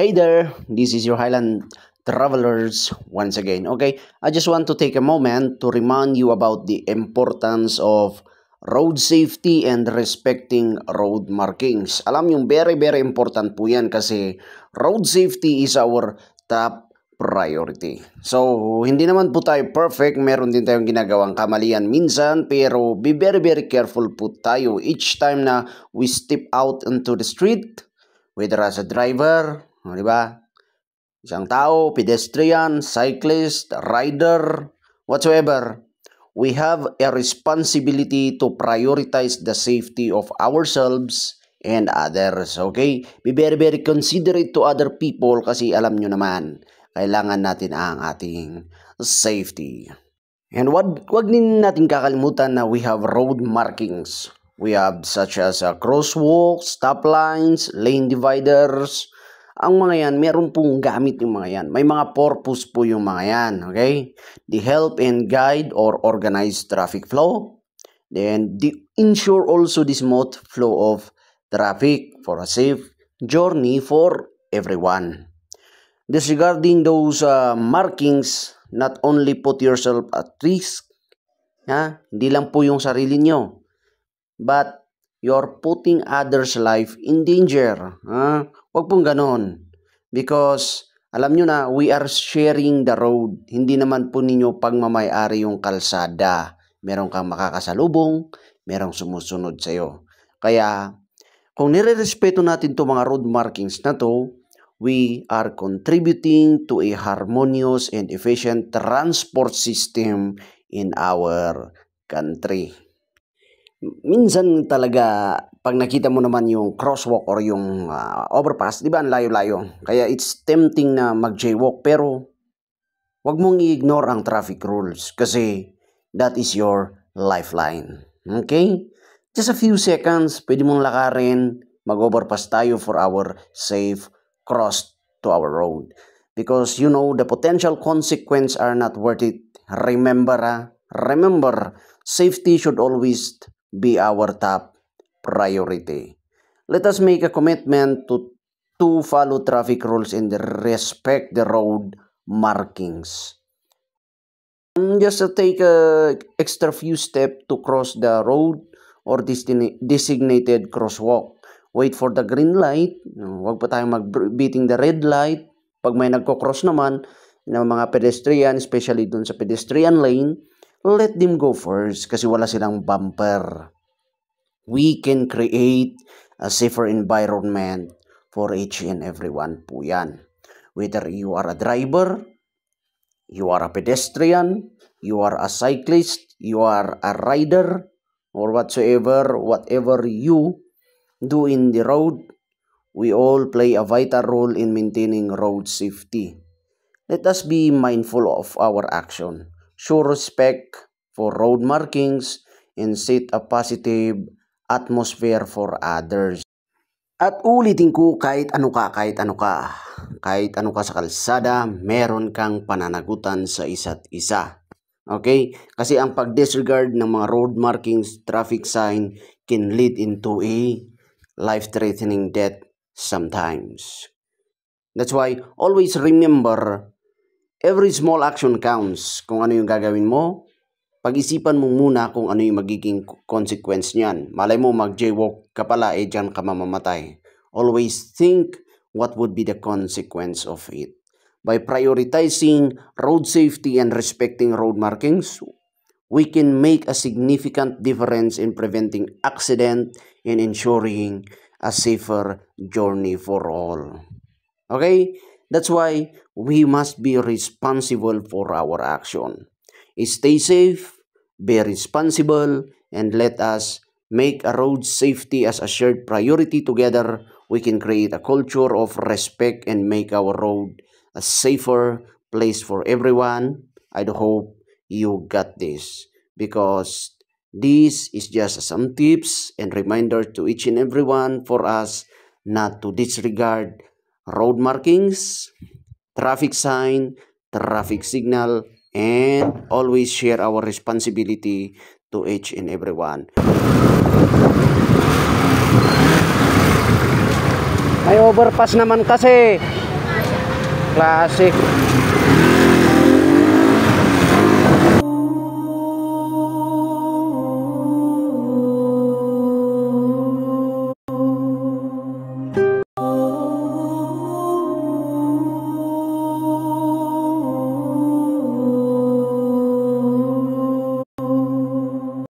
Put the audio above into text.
Hey there, this is your Highland Travelers once again. Okay, I just want to take a moment to remind you about the importance of road safety and respecting road markings. Alam yung very important po yan kasi road safety is our top priority. So, hindi naman po tayo perfect. Meron din tayong ginagawang kamalian minsan. Pero be very careful po tayo each time na we step out into the street. Whether as a driver, di ba? Isang tao, pedestrian, cyclist, rider, whatsoever. We have a responsibility to prioritize the safety of ourselves and others. Okay? Be very considerate to other people kasi alam nyo naman, kailangan natin ang ating safety. And wag din natin kakalimutan na we have road markings. We have such as crosswalks, stop lines, lane dividers. Ang mga yan, meron pong gamit yung mga yan. May mga purpose po yung mga yan. Okay? They help and guide or organize traffic flow. Then, they ensure also the smooth flow of traffic for a safe journey for everyone. Disregarding those markings, not only put yourself at risk, hindi lang po yung sarili nyo, but you're putting others' life in danger. Huwag pong ganon. Because, alam nyo na, we are sharing the road. Hindi naman po ninyo pagmamayari yung kalsada. Meron kang makakasalubong, merong sumusunod sa'yo. Kaya, kung nire-respeto natin to mga road markings na to, we are contributing to a harmonious and efficient transport system in our country. Minsan talaga, pag nakita mo naman yung crosswalk or yung overpass, di ba ang layo-layo? Kaya it's tempting na mag-jaywalk, pero wag mong i-ignore ang traffic rules kasi that is your lifeline. Okay? Just a few seconds, pwede mong lakarin, mag-overpass tayo for our safe cross to our road. Because you know, the potential consequences are not worth it. Remember, safety should always be our top priority. Let us make a commitment to follow traffic rules and respect the road markings. Just take a extra few steps to cross the road or designated crosswalk. Wait for the green light. Huwag pa tayong mag-beating the red light. Pag may nagko-cross naman ng mga pedestrian, especially dun sa pedestrian lane, let them go first kasi wala silang bumper. We can create a safer environment for each and everyone po yan. Whether you are a driver, you are a pedestrian, you are a cyclist, you are a rider, or whatever you do in the road, we all play a vital role in maintaining road safety. Let us be mindful of our action. Show respect for road markings and set a positive atmosphere for others. At ulitin ko, kahit ano ka sa kalsada, meron kang pananagutan sa isa't isa. Okay? Kasi ang pag-disregard ng mga road markings, traffic sign can lead into a life-threatening death sometimes. That's why always remember, every small action counts. Kung ano yung gagawin mo, pag-isipan mo muna kung ano yung magiging consequence niyan. Malay mo mag-jaywalk ka pala, dyan ka mamamatay. Always think what would be the consequence of it. By prioritizing road safety and respecting road markings, we can make a significant difference in preventing accident and ensuring a safer journey for all. Okay? That's why we must be responsible for our action. Stay safe, be responsible, and let us make a road safety as a shared priority. Together, we can create a culture of respect and make our road a safer place for everyone. I hope you got this, because this is just some tips and reminder to each and everyone for us not to disregard road markings, traffic sign, traffic signal, and always share our responsibility to each and everyone. May overpass naman kasi. Klase.